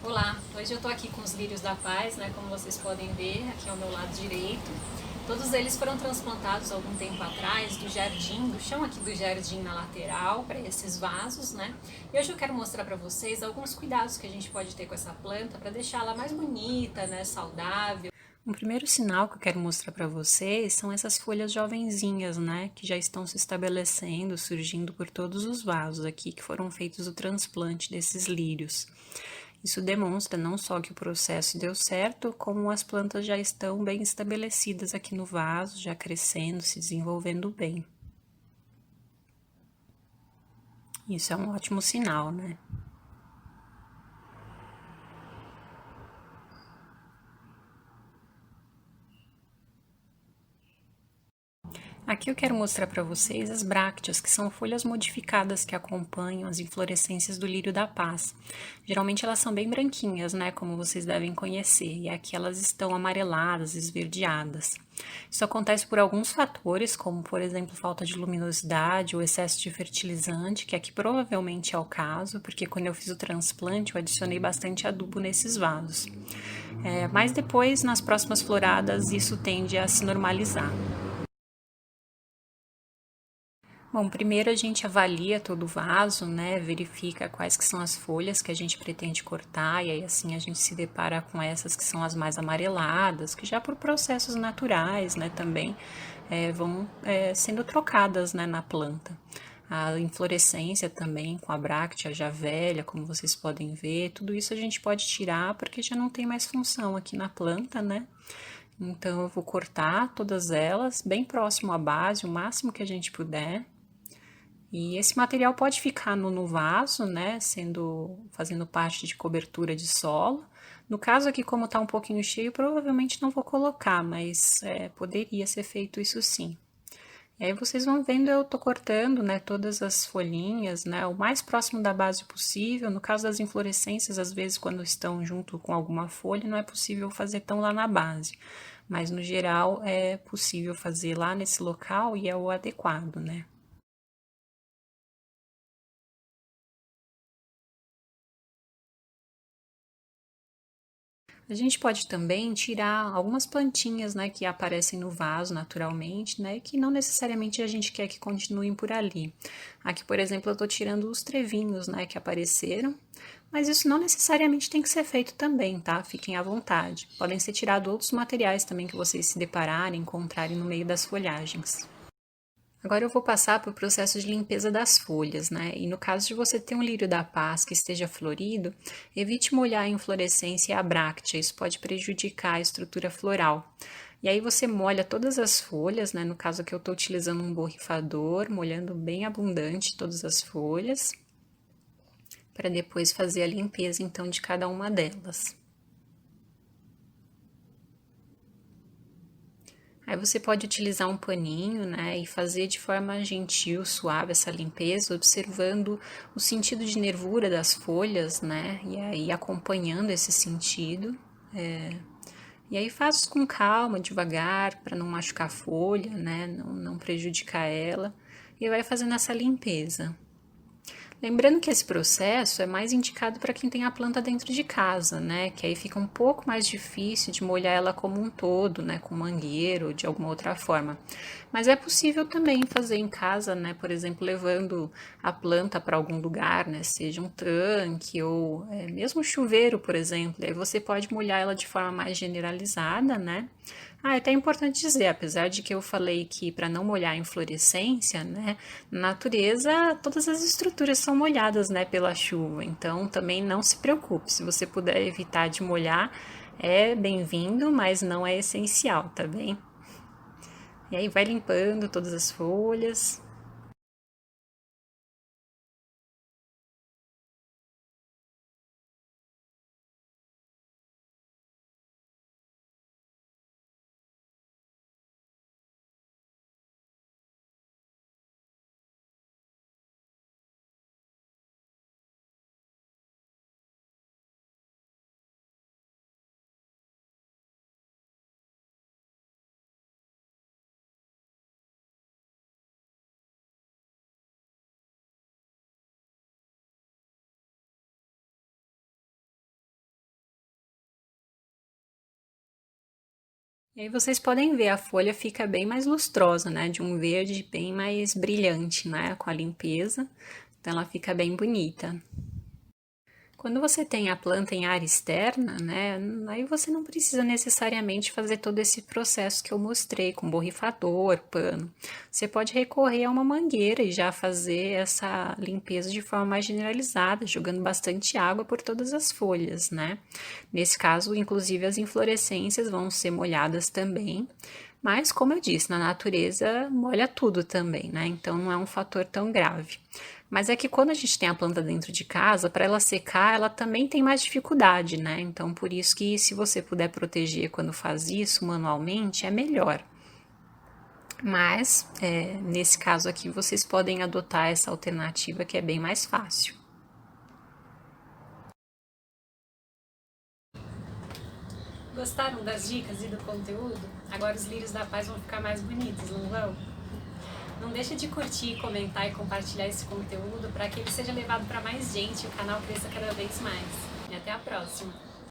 Olá, hoje eu tô aqui com os lírios da paz, né? Como vocês podem ver, aqui ao meu lado direito. Todos eles foram transplantados algum tempo atrás do jardim, do chão aqui do jardim na lateral, para esses vasos, né? E hoje eu quero mostrar para vocês alguns cuidados que a gente pode ter com essa planta para deixá-la mais bonita, né? Saudável. Um primeiro sinal que eu quero mostrar para vocês são essas folhas jovenzinhas, né, que já estão se estabelecendo, surgindo por todos os vasos aqui que foram feitos o transplante desses lírios. Isso demonstra não só que o processo deu certo, como as plantas já estão bem estabelecidas aqui no vaso, já crescendo, se desenvolvendo bem. Isso é um ótimo sinal, né? Aqui eu quero mostrar para vocês as brácteas, que são folhas modificadas que acompanham as inflorescências do lírio da paz. Geralmente elas são bem branquinhas, né, como vocês devem conhecer, e aqui elas estão amareladas, esverdeadas. Isso acontece por alguns fatores, como por exemplo falta de luminosidade ou excesso de fertilizante, que aqui provavelmente é o caso, porque quando eu fiz o transplante eu adicionei bastante adubo nesses vasos. Mas depois, nas próximas floradas, isso tende a se normalizar. Bom, primeiro a gente avalia todo o vaso, né? Verifica quais que são as folhas que a gente pretende cortar, e aí assim a gente se depara com essas que são as mais amareladas, que já por processos naturais, né, também vão sendo trocadas, né, na planta. A inflorescência também, com a bráctea já velha, como vocês podem ver, tudo isso a gente pode tirar porque já não tem mais função aqui na planta, né? Então eu vou cortar todas elas bem próximo à base, o máximo que a gente puder. E esse material pode ficar no vaso, né, fazendo parte de cobertura de solo. No caso aqui, como está um pouquinho cheio, provavelmente não vou colocar, mas poderia ser feito isso sim. E aí vocês vão vendo, eu tô cortando, né, todas as folhinhas, né, o mais próximo da base possível. No caso das inflorescências, às vezes quando estão junto com alguma folha, não é possível fazer tão lá na base. Mas no geral é possível fazer lá nesse local e é o adequado, né? A gente pode também tirar algumas plantinhas, né, que aparecem no vaso naturalmente, né, e que não necessariamente a gente quer que continuem por ali. Aqui, por exemplo, eu estou tirando os trevinhos, né, que apareceram, mas isso não necessariamente tem que ser feito também, tá? Fiquem à vontade. Podem ser tirados outros materiais também que vocês se depararem, encontrarem no meio das folhagens. Agora eu vou passar para o processo de limpeza das folhas, né? E no caso de você ter um lírio da paz que esteja florido, evite molhar a inflorescência e a bráctea, isso pode prejudicar a estrutura floral. E aí você molha todas as folhas, né? No caso aqui eu estou utilizando um borrifador, molhando bem abundante todas as folhas, para depois fazer a limpeza então de cada uma delas. Aí você pode utilizar um paninho, né, e fazer de forma gentil, suave essa limpeza, observando o sentido de nervura das folhas, né, e aí acompanhando esse sentido. E aí faz com calma, devagar, para não machucar a folha, né, não prejudicar ela, e vai fazendo essa limpeza. Lembrando que esse processo é mais indicado para quem tem a planta dentro de casa, né? Que aí fica um pouco mais difícil de molhar ela como um todo, né? Com mangueiro ou de alguma outra forma. Mas é possível também fazer em casa, né? Por exemplo, levando a planta para algum lugar, né? Seja um tanque ou mesmo chuveiro, por exemplo. Aí você pode molhar ela de forma mais generalizada, né? Ah, é até importante dizer, apesar de que eu falei que para não molhar a inflorescência, né, na natureza todas as estruturas são molhadas, né, pela chuva. Então também não se preocupe, se você puder evitar de molhar, é bem-vindo, mas não é essencial, tá bem? E aí vai limpando todas as folhas. E aí vocês podem ver, a folha fica bem mais lustrosa, né? De um verde bem mais brilhante, né? Com a limpeza. Então ela fica bem bonita. Quando você tem a planta em área externa, né, aí você não precisa necessariamente fazer todo esse processo que eu mostrei, com borrifador, pano. Você pode recorrer a uma mangueira e já fazer essa limpeza de forma mais generalizada, jogando bastante água por todas as folhas, né? Nesse caso, inclusive, as inflorescências vão ser molhadas também. Mas, como eu disse, na natureza molha tudo também, né? Então não é um fator tão grave. Mas é que quando a gente tem a planta dentro de casa, para ela secar, ela também tem mais dificuldade, né? Então, por isso que se você puder proteger quando faz isso manualmente, é melhor. Mas, nesse caso aqui, vocês podem adotar essa alternativa que é bem mais fácil. Gostaram das dicas e do conteúdo? Agora os lírios da paz vão ficar mais bonitos, não vão? Não deixa de curtir, comentar e compartilhar esse conteúdo para que ele seja levado para mais gente e o canal cresça cada vez mais. E até a próxima!